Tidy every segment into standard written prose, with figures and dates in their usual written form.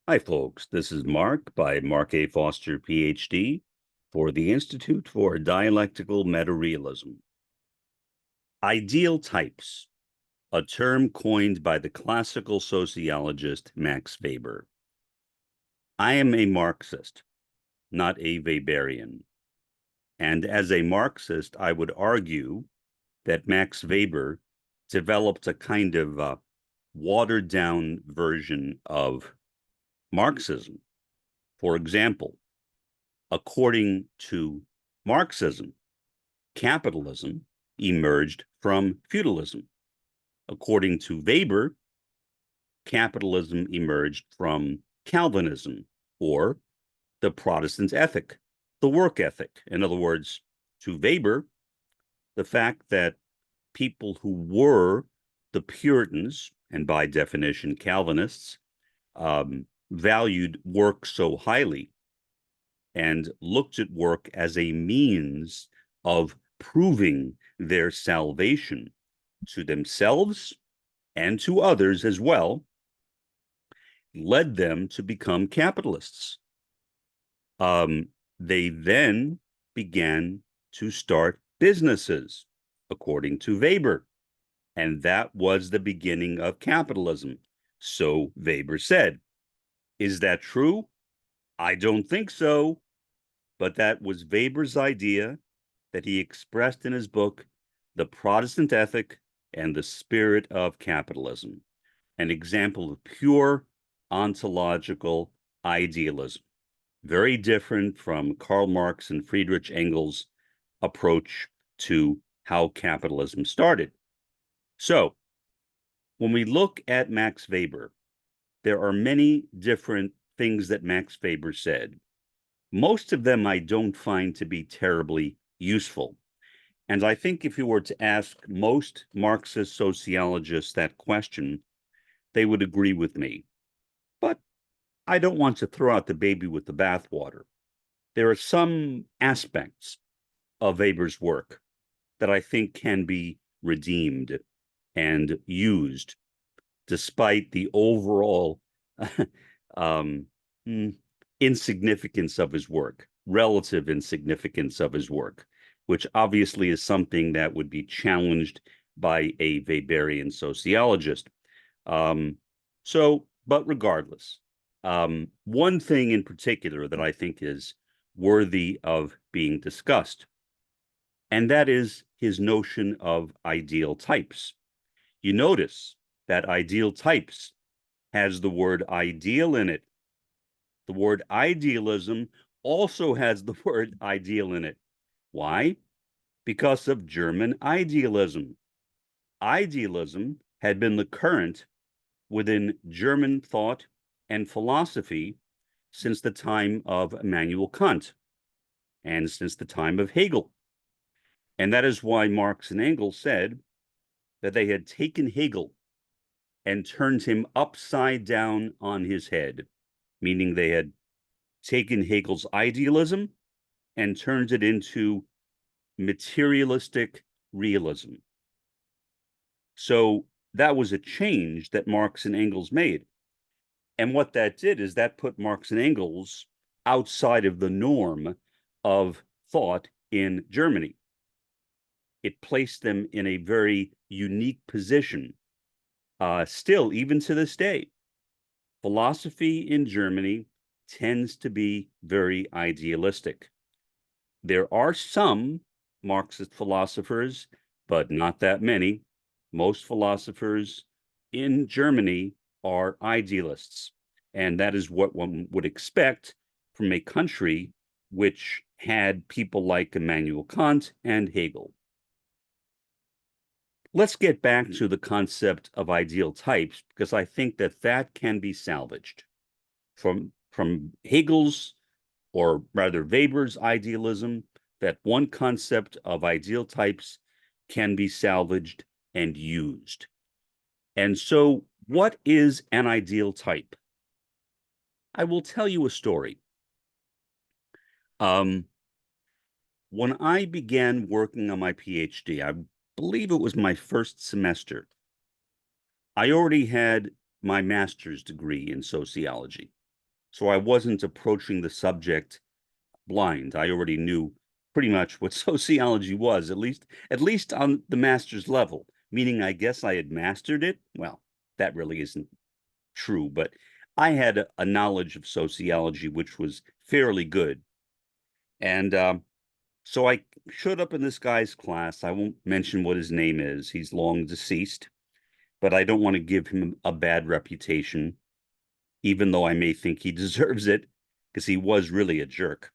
Hi, folks. This is Mark by Mark A. Foster, Ph.D., for the Institute for Dialectical Metarealism. Ideal types, a term coined by the classical sociologist Max Weber. I am a Marxist, not a Weberian. And as a Marxist, I would argue that Max Weber developed a kind of watered-down version of Marxism. For example, according to Marxism, capitalism emerged from feudalism. According to Weber, capitalism emerged from Calvinism, or the Protestant ethic, the work ethic. In other words, to Weber, the fact that people who were the Puritans, and by definition Calvinists, valued work so highly and looked at work as a means of proving their salvation to themselves and to others as well, led them to become capitalists. They then began to start businesses, according to Weber, and that was the beginning of capitalism. So Weber said. Is that true? I don't think so. But that was Weber's idea that he expressed in his book, The Protestant Ethic and the Spirit of Capitalism, an example of pure ontological idealism, very different from Karl Marx and Friedrich Engels' approach to how capitalism started. So, when we look at Max Weber, there are many different things that Max Weber said. Most of them I don't find to be terribly useful. And I think if you were to ask most Marxist sociologists that question, they would agree with me. But I don't want to throw out the baby with the bathwater. There are some aspects of Weber's work that I think can be redeemed and used despite the overall insignificance of his work, relative insignificance of his work, which obviously is something that would be challenged by a Weberian sociologist. But regardless, one thing in particular that I think is worthy of being discussed, and that is his notion of ideal types. You notice that ideal types has the word ideal in it. The word idealism also has the word ideal in it. Why? Because of German idealism. Idealism had been the current within German thought and philosophy since the time of Immanuel Kant and since the time of Hegel. And that is why Marx and Engels said that they had taken Hegel and turned him upside down on his head, meaning they had taken Hegel's idealism and turned it into materialistic realism. So that was a change that Marx and Engels made. And what that did is that put Marx and Engels outside of the norm of thought in Germany. It placed them in a very unique position. Still, even to this day, philosophy in Germany tends to be very idealistic. There are some Marxist philosophers, but not that many. Most philosophers in Germany are idealists, and that is what one would expect from a country which had people like Immanuel Kant and Hegel. Let's get back to the concept of ideal types, because I think that that can be salvaged from Hegel's, or rather Weber's idealism, that one concept of ideal types can be salvaged and used. And so what is an ideal type? I will tell you a story. When I began working on my PhD, I believe it was my first semester, I already had my master's degree in sociology. So I wasn't approaching the subject blind. I already knew pretty much what sociology was, at least on the master's level, meaning I guess I had mastered it. Well, that really isn't true, but I had a knowledge of sociology which was fairly good. And so I showed up in this guy's class. I won't mention what his name is. He's long deceased, but I don't want to give him a bad reputation, even though I may think he deserves it, because he was really a jerk.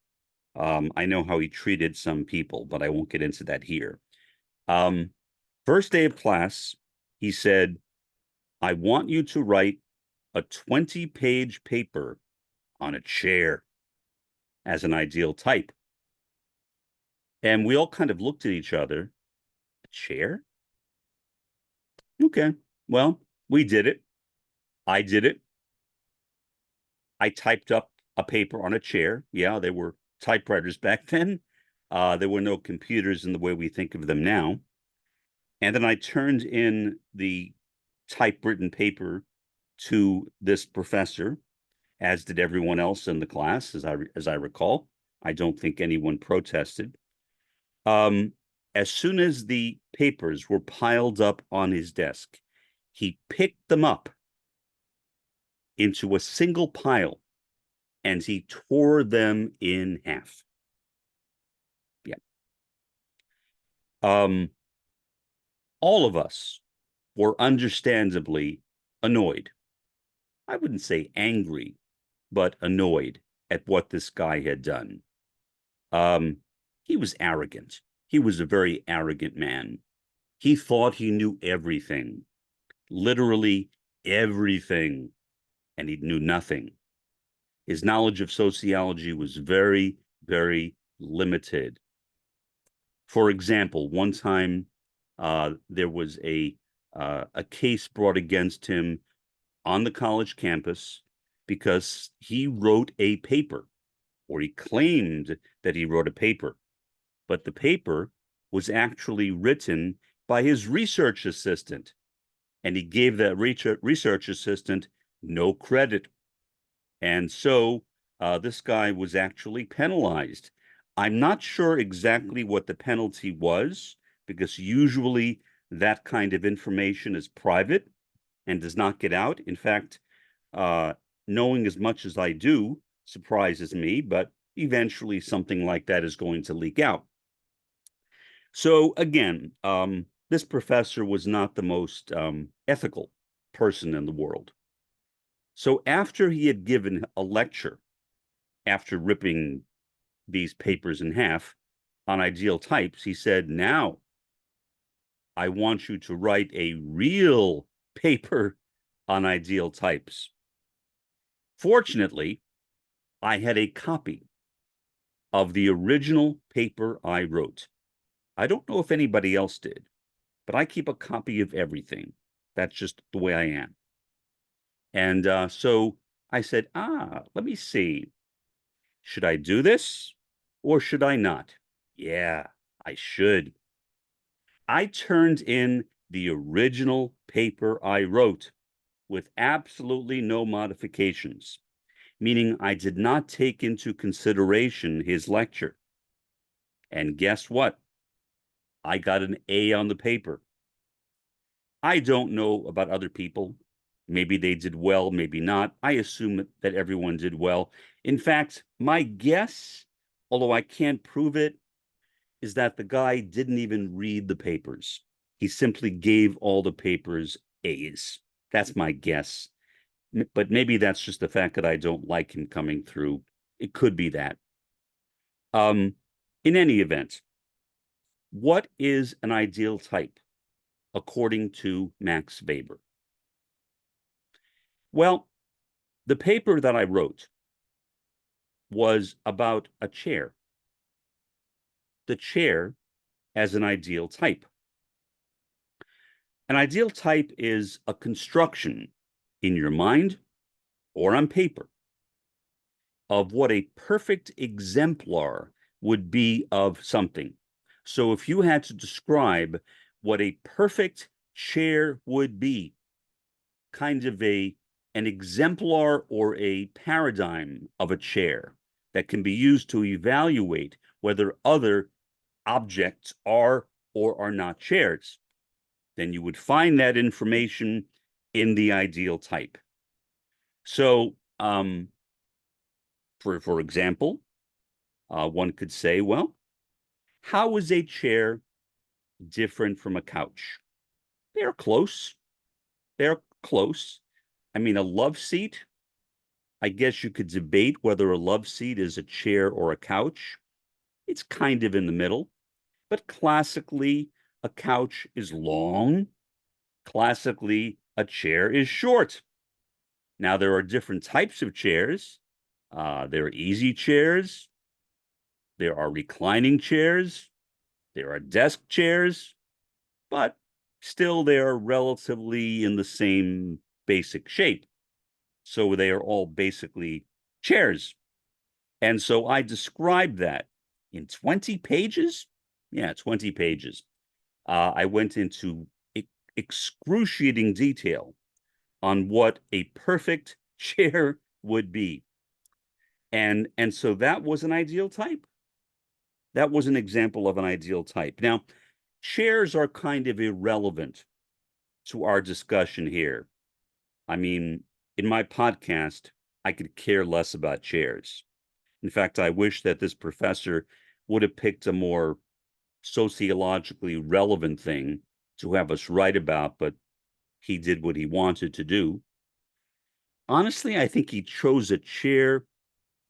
I know how he treated some people, but I won't get into that here. Um, First day of class, he said, I want you to write a 20-page paper on a chair as an ideal type. And we all kind of looked at each other. A chair? Okay. Well, we did it. I did it. I typed up a paper on a chair. Yeah, there were typewriters back then. There were no computers in the way we think of them now. And then I turned in the typewritten paper to this professor, as did everyone else in the class, as I recall. I don't think anyone protested. As soon as the papers were piled up on his desk, he picked them up into a single pile and he tore them in half. Yeah. All of us were understandably annoyed. I wouldn't say angry, but annoyed at what this guy had done. He was arrogant. He was a very arrogant man. He thought he knew everything, literally everything, and he knew nothing. His knowledge of sociology was very, very limited. For example, one time there was a case brought against him on the college campus because he wrote a paper, or he claimed that he wrote a paper, but the paper was actually written by his research assistant, and he gave that research assistant no credit. And so this guy was actually penalized. I'm not sure exactly what the penalty was, because usually that kind of information is private and does not get out. In fact, knowing as much as I do surprises me, but eventually something like that is going to leak out. So again, this professor was not the most ethical person in the world. So after he had given a lecture, after ripping these papers in half on ideal types, he said, now I want you to write a real paper on ideal types. Fortunately, I had a copy of the original paper I wrote. I don't know if anybody else did, but I keep a copy of everything. That's just the way I am. And so I said, let me see. Should I do this or should I not? Yeah, I should. I turned in the original paper I wrote with absolutely no modifications, meaning I did not take into consideration his lecture. And guess what? I got an A on the paper. I don't know about other people. Maybe they did well, maybe not. I assume that everyone did well. In fact, my guess, although I can't prove it, is that the guy didn't even read the papers. He simply gave all the papers A's. That's my guess. But maybe that's just the fact that I don't like him coming through. It could be that. In any event, what is an ideal type according to Max Weber? Well, the paper that I wrote was about a chair. The chair as an ideal type. An ideal type is a construction in your mind or on paper of what a perfect exemplar would be of something. So if you had to describe what a perfect chair would be, kind of a an exemplar or a paradigm of a chair that can be used to evaluate whether other objects are or are not chairs, then you would find that information in the ideal type. So, for example, one could say, well, how is a chair different from a couch? They're close. They're close. I mean, a love seat, I guess you could debate whether a love seat is a chair or a couch. It's kind of in the middle, but classically, a couch is long. Classically, a chair is short. Now, there are different types of chairs. There are easy chairs. There are reclining chairs. There are desk chairs, but still they are relatively in the same basic shape. So they are all basically chairs. And so I described that in 20 pages. Yeah, 20 pages. I went into excruciating detail on what a perfect chair would be. And so that was an ideal type. That was an example of an ideal type. Now, chairs are kind of irrelevant to our discussion here. I mean, in my podcast, I could care less about chairs. In fact, I wish that this professor would have picked a more sociologically relevant thing to have us write about, but he did what he wanted to do. Honestly, I think he chose a chair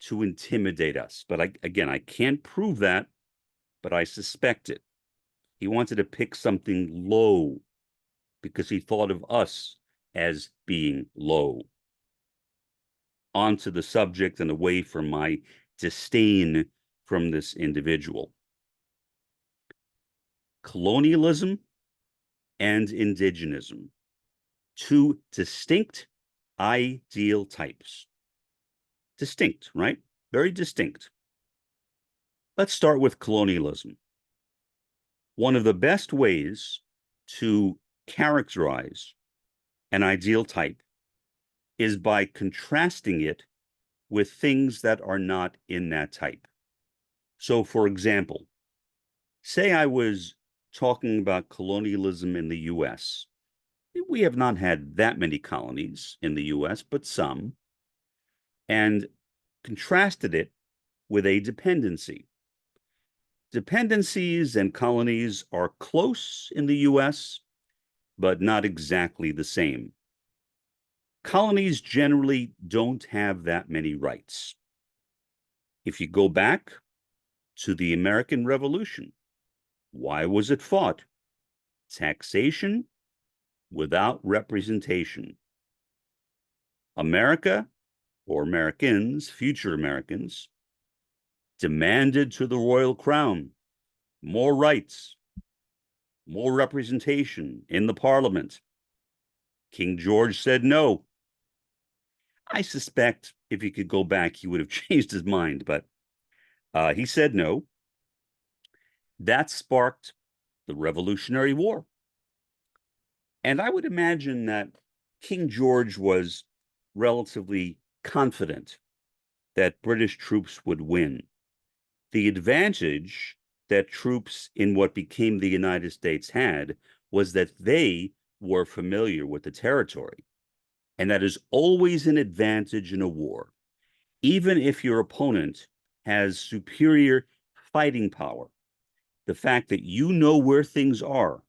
to intimidate us. But again, I can't prove that, but I suspect it. He wanted to pick something low because he thought of us as being low. Onto the subject and away from my disdain from this individual. Colonialism and indigenism, two distinct ideal types. Distinct, right? Very distinct. Let's start with colonialism. One of the best ways to characterize an ideal type is by contrasting it with things that are not in that type. So, for example, say I was talking about colonialism in the US. We have not had that many colonies in the US, but some, and contrasted it with a dependency. Dependencies and colonies are close in the US, but not exactly the same. Colonies generally don't have that many rights. If you go back to the American Revolution, why was it fought? Taxation without representation. America, or Americans, future Americans, demanded to the royal crown more rights, more representation in the parliament. King George said no. I suspect if he could go back, he would have changed his mind, but he said no. That sparked the Revolutionary War. And I would imagine that King George was relatively confident that British troops would win. The advantage that troops in what became the United States had was that they were familiar with the territory. And that is always an advantage in a war. Even if your opponent has superior fighting power, the fact that you know where things are,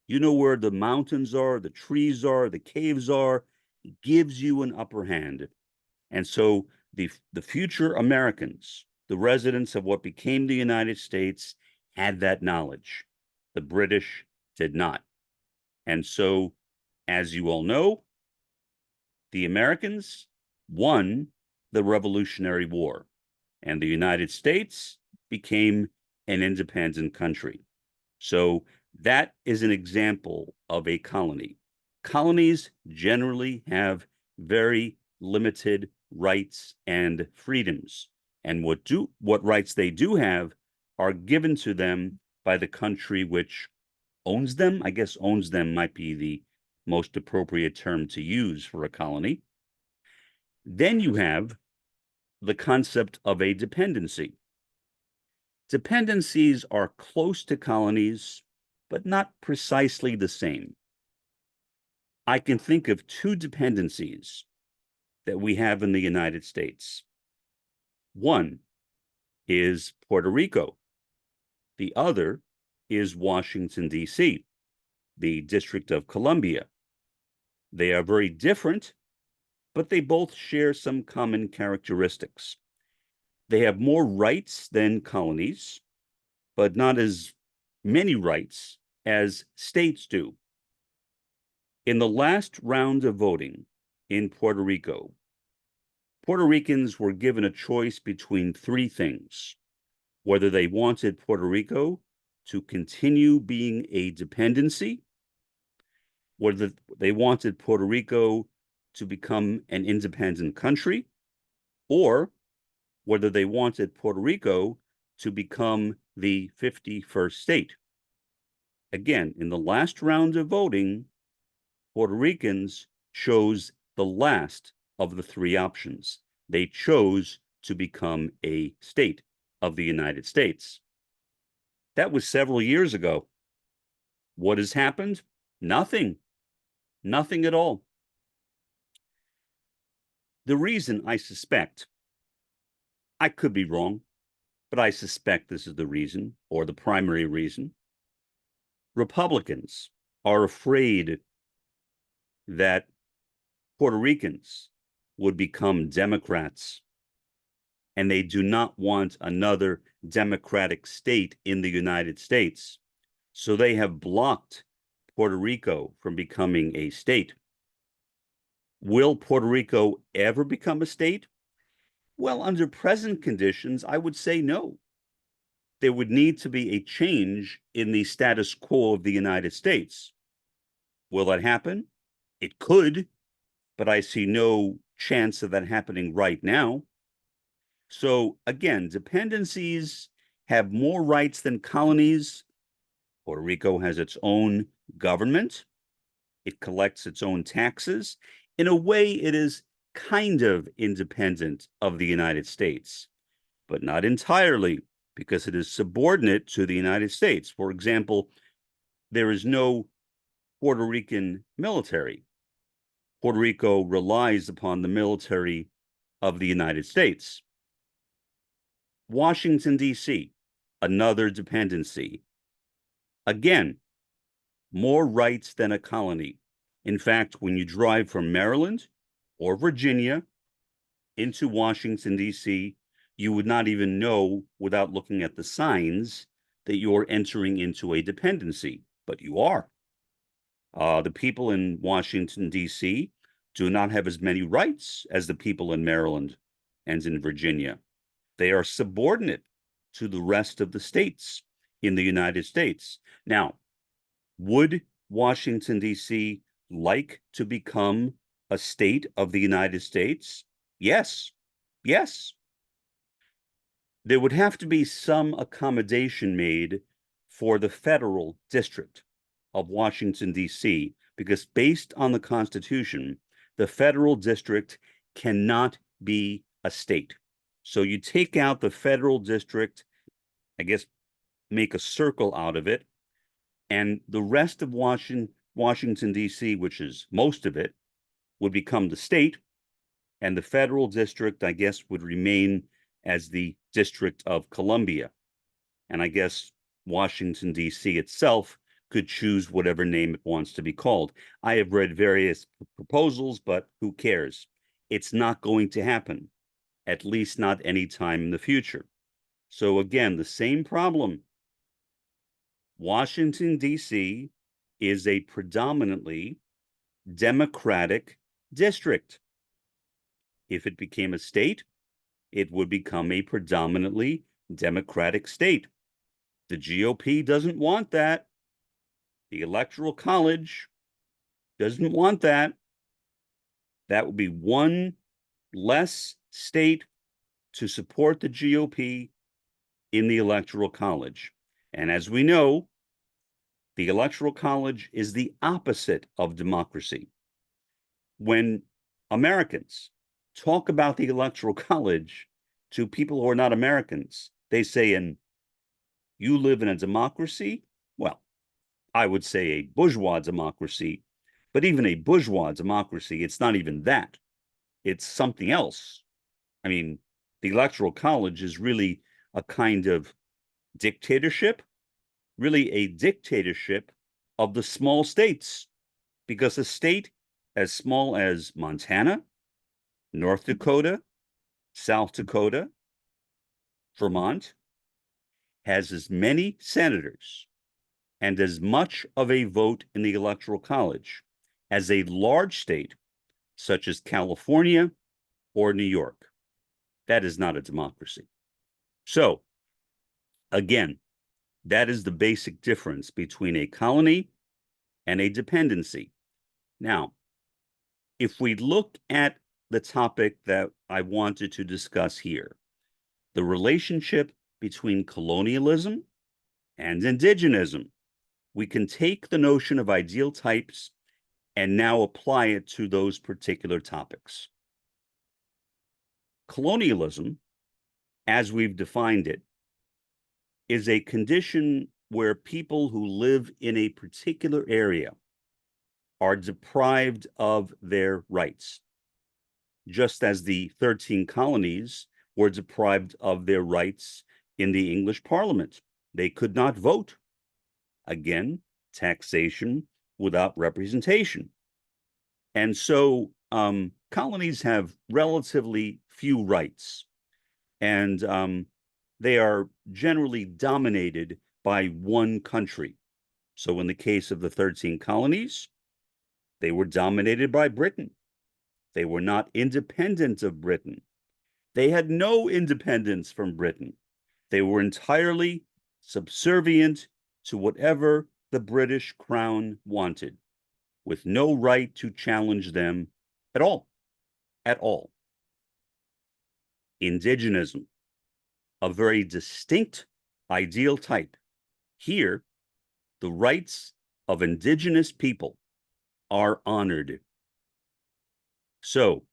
you know where the mountains are, the trees are, the caves are, gives you an upper hand. And so the future Americans, the residents of what became the United States, had that knowledge. The British did not. And so, as you all know, the Americans won the Revolutionary War, and the United States became an independent country. So that is an example of a colony. Colonies generally have very limited rights and freedoms. And what rights they do have are given to them by the country which owns them. I guess owns them might be the most appropriate term to use for a colony. Then you have the concept of a dependency. Dependencies are close to colonies, but not precisely the same. I can think of two dependencies that we have in the United States. One is Puerto Rico. The other is Washington, D.C., the District of Columbia. They are very different, but they both share some common characteristics. They have more rights than colonies, but not as many rights as states do. In the last round of voting in Puerto Rico, Puerto Ricans were given a choice between three things: whether they wanted Puerto Rico to continue being a dependency, whether they wanted Puerto Rico to become an independent country, or whether they wanted Puerto Rico to become the 51st state. Again, in the last round of voting, Puerto Ricans chose the last of the three options. They chose to become a state of the United States. That was several years ago. What has happened? Nothing. Nothing at all. The reason, I suspect, I could be wrong, but I suspect this is the reason, or the primary reason. Republicans are afraid that Puerto Ricans would become Democrats, and they do not want another democratic state in the United States. So they have blocked Puerto Rico from becoming a state. Will Puerto Rico ever become a state? Well, under present conditions, I would say no. There would need to be a change in the status quo of the United States. Will that happen? It could, but I see no chance of that happening right now. So again, dependencies have more rights than colonies. Puerto Rico has its own government. It collects its own taxes. In a way, it is kind of independent of the United States, but not entirely, because it is subordinate to the United States. For example, there is no Puerto Rican military. Puerto Rico relies upon the military of the United States. Washington, D.C., another dependency. Again, more rights than a colony. In fact, when you drive from Maryland or Virginia into Washington, D.C., you would not even know without looking at the signs that you're entering into a dependency, but you are. The people in Washington, D.C. do not have as many rights as the people in Maryland and in Virginia. They are subordinate to the rest of the states in the United States. Now, would Washington, D.C. like to become a state of the United States? Yes. Yes. There would have to be some accommodation made for the federal district of Washington, D.C., because based on the Constitution, the federal district cannot be a state. So you take out the federal district, I guess, make a circle out of it, and the rest of Washington, D.C., which is most of it, would become the state, and the federal district, I guess, would remain as the District of Columbia. And I guess Washington, D.C. itself could choose whatever name it wants to be called. I have read various proposals, but who cares? It's not going to happen, at least not anytime in the future. So again, the same problem. Washington, D.C. is a predominantly Democratic district. If it became a state, it would become a predominantly Democratic state. The GOP doesn't want that. The Electoral College doesn't want that. That would be one less state to support the GOP in the Electoral College. And as we know, the Electoral College is the opposite of democracy. When Americans talk about the Electoral College to people who are not Americans, they say, "And you live in a democracy?" Well, I would say a bourgeois democracy, but even a bourgeois democracy, it's not even that. It's something else. I mean, the Electoral College is really a kind of dictatorship, really a dictatorship of the small states, because a state as small as Montana, North Dakota, South Dakota, Vermont has as many senators and as much of a vote in the Electoral College as a large state such as California or New York. That is not a democracy. So, again, that is the basic difference between a colony and a dependency. Now, if we look at the topic that I wanted to discuss here, the relationship between colonialism and indigenism, we can take the notion of ideal types and now apply it to those particular topics. Colonialism, as we've defined it, is a condition where people who live in a particular area are deprived of their rights, just as the 13 colonies were deprived of their rights in the English Parliament. They could not vote. Again, taxation without representation. And so colonies have relatively few rights, and they are generally dominated by one country. So in the case of the 13 colonies, they were dominated by Britain. They were not independent of Britain. They had no independence from Britain. They were entirely subservient to whatever the British Crown wanted, with no right to challenge them at all. At all. Indigenism, a very distinct ideal type. Here, the rights of indigenous people are honored. So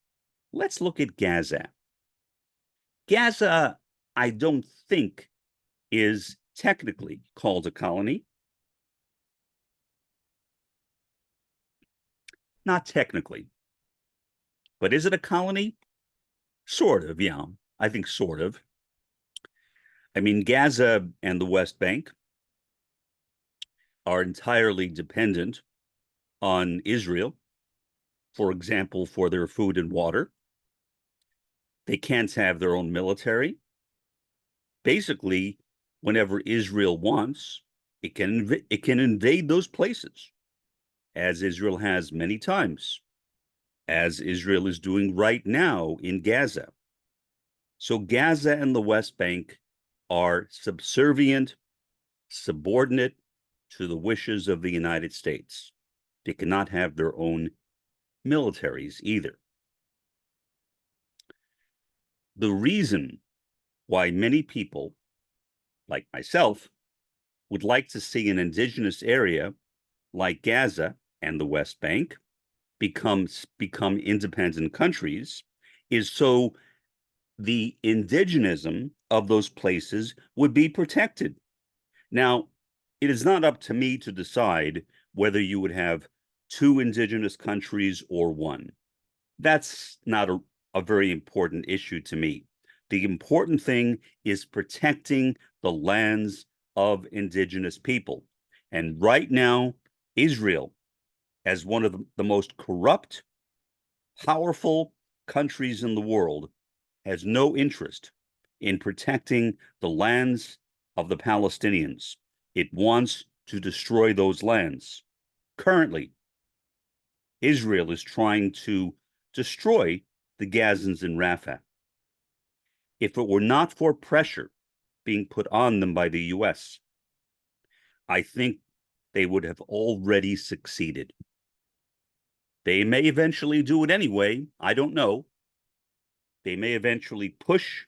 let's look at Gaza. Gaza, I don't think, is technically called a colony. Not technically. But is it a colony? Sort of, yeah. I think sort of. I mean, Gaza and the West Bank are entirely dependent on Israel, for example, for their food and water. They can't have their own military. Basically, whenever Israel wants, it can invade those places, as Israel has many times, as Israel is doing right now in Gaza. So Gaza and the West Bank are subservient, subordinate to the wishes of the United States. They cannot have their own militaries either. The reason why many people, like myself, would like to see an indigenous area like Gaza and the West Bank become independent countries is so the indigenism of those places would be protected. Now, it is not up to me to decide whether you would have two indigenous countries or one. That's not a very important issue to me. The important thing is protecting the lands of indigenous people. And right now, Israel, as one of the most corrupt, powerful countries in the world, has no interest in protecting the lands of the Palestinians. It wants to destroy those lands. Currently, Israel is trying to destroy the Gazans in Rafah. If it were not for pressure being put on them by the US, I think they would have already succeeded. They may eventually do it anyway. I don't know. They may eventually push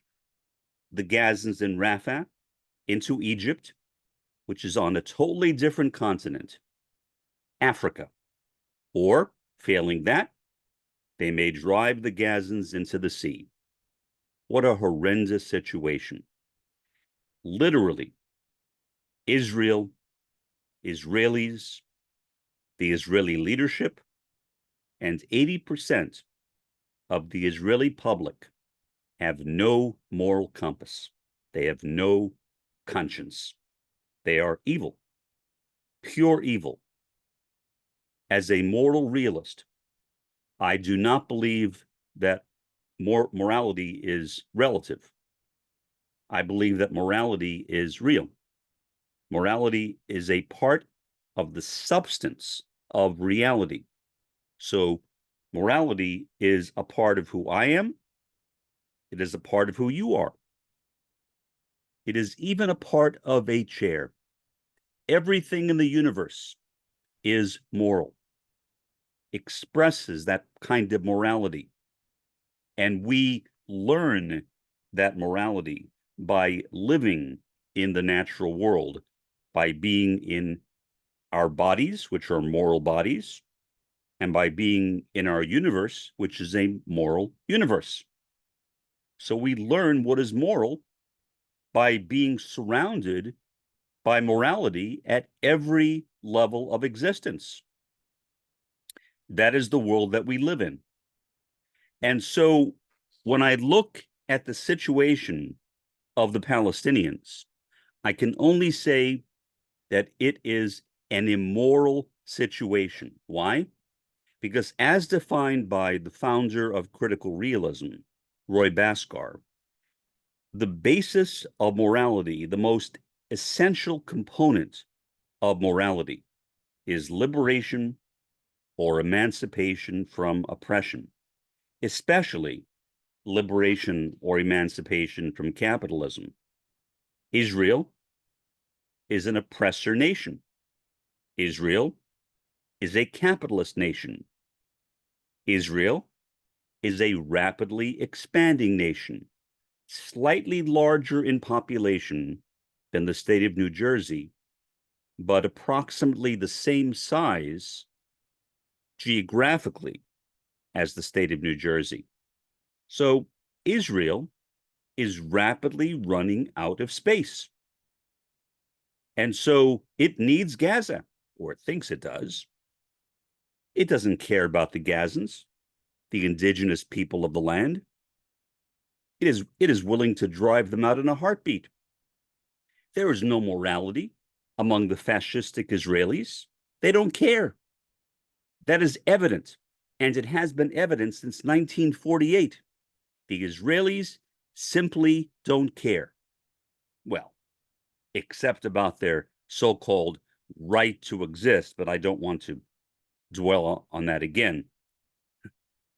the Gazans in Rafah into Egypt, which is on a totally different continent, Africa. Or, failing that, They may drive the Gazans into the sea. What a horrendous situation. Literally, Israel, Israelis, the Israeli leadership, and 80% of the Israeli public have no moral compass. They have no conscience. They are evil, pure evil. As a moral realist, I do not believe that morality is relative. I believe that morality is real. Morality is a part of the substance of reality. So morality is a part of who I am. It is a part of who you are. It is even a part of a chair. Everything in the universe is moral, expresses that kind of morality. And we learn that morality by living in the natural world, by being in our bodies, which are moral bodies, and by being in our universe, which is a moral universe. So we learn what is moral by being surrounded by morality at every level of existence. That is the world that we live in. And so when I look at the situation of the Palestinians, I can only say that it is an immoral situation. Why? Because as defined by the founder of critical realism, Roy Bhaskar, the basis of morality, the most essential component of morality, is liberation or emancipation from oppression, especially liberation or emancipation from capitalism. Israel is an oppressor nation. Israel is a capitalist nation. Israel is a rapidly expanding nation, slightly larger in population than the state of New Jersey, but approximately the same size geographically as the state of New Jersey. So Israel is rapidly running out of space. And so it needs Gaza, or it thinks it does. It doesn't care about the Gazans, the indigenous people of the land. It is willing to drive them out in a heartbeat. There is no morality among the fascistic Israelis. They don't care. That is evident, and it has been evident since 1948. The Israelis simply don't care. Well, except about their so-called right to exist, but I don't want to dwell on that again.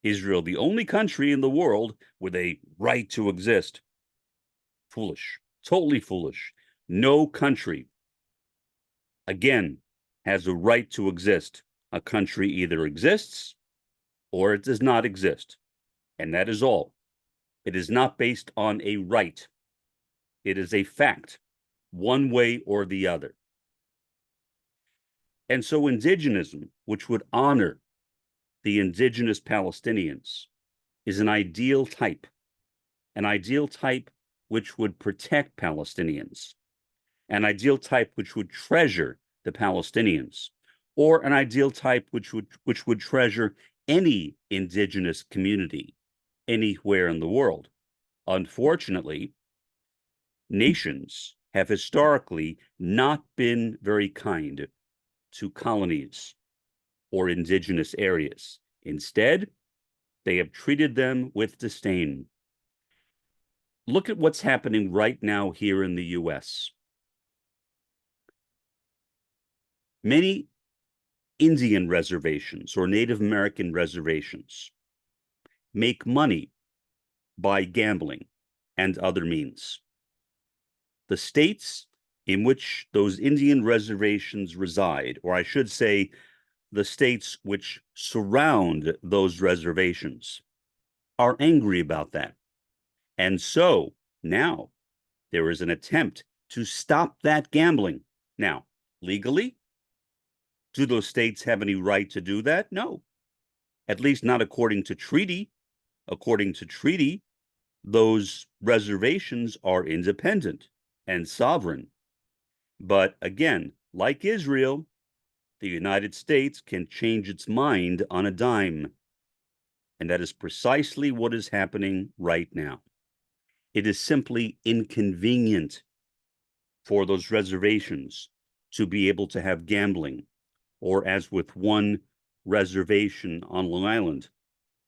Israel, the only country in the world with a right to exist. Foolish, totally foolish. No country, again, has a right to exist. A country either exists or it does not exist. And that is all. It is not based on a right. It is a fact, one way or the other. And so indigenism, which would honor the indigenous Palestinians, is an ideal type which would protect Palestinians, an ideal type which would treasure the Palestinians, or an ideal type which would treasure any indigenous community anywhere in the world. Unfortunately, nations have historically not been very kind to colonies or indigenous areas. Instead, they have treated them with disdain. Look at what's happening right now here in the US. Many Indian reservations or Native American reservations make money by gambling and other means. The states in which those Indian reservations reside, or I should say, the states which surround those reservations, are angry about that. And so now there is an attempt to stop that gambling. Now, legally, do those states have any right to do that? No. at least not according to treaty. According to treaty, those reservations are independent and sovereign. But again, like Israel, the United States can change its mind on a dime. And that is precisely what is happening right now. It is simply inconvenient for those reservations to be able to have gambling, or as with one reservation on Long Island,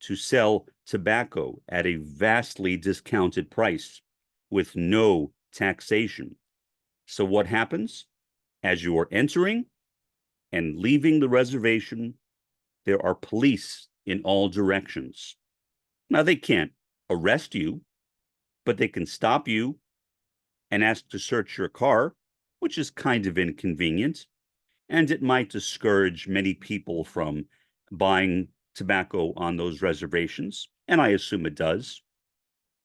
to sell tobacco at a vastly discounted price with no taxation. So what happens? As you are entering and leaving the reservation, there are police in all directions. Now, they can't arrest you, but they can stop you and ask to search your car, which is kind of inconvenient, and it might discourage many people from buying tobacco on those reservations, and I assume it does.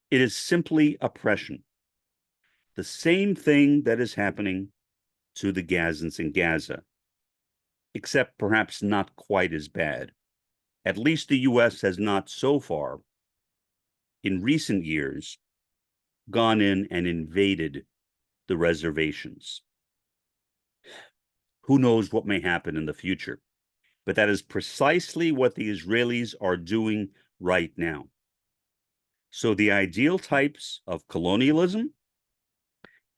It is simply oppression. The same thing that is happening to the Gazans in Gaza, except perhaps not quite as bad. At least the US has not so far, in recent years, gone in and invaded the reservations. Who knows what may happen in the future? But that is precisely what the Israelis are doing right now. So the ideal types of colonialism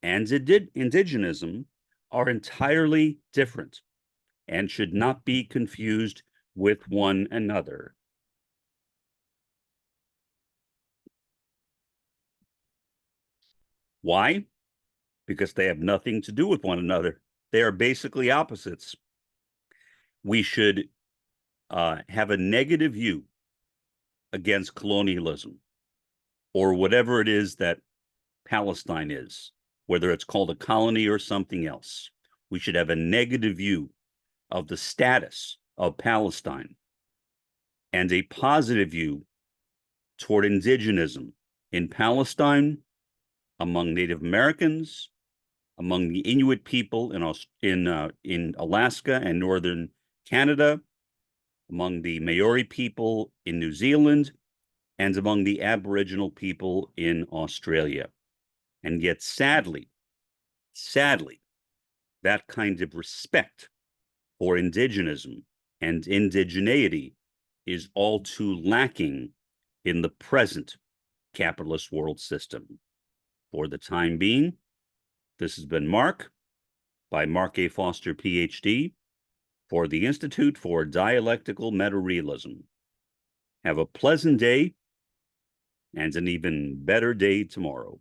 and indigenism are entirely different and should not be confused with one another. Why? Because they have nothing to do with one another. They are basically opposites. We should have a negative view against colonialism, or whatever it is that Palestine is, whether it's called a colony or something else. We should have a negative view of the status of Palestine and a positive view toward indigenism in Palestine, among Native Americans, among the Inuit people in Alaska and northern Canada, among the Maori people in New Zealand, and among the Aboriginal people in Australia. And yet, sadly, that kind of respect for indigenism and indigeneity is all too lacking in the present capitalist world system. For the time being, this has been Mark, by Mark A. Foster, Ph.D., for the Institute for Dialectical Metarealism. Have a pleasant day and an even better day tomorrow.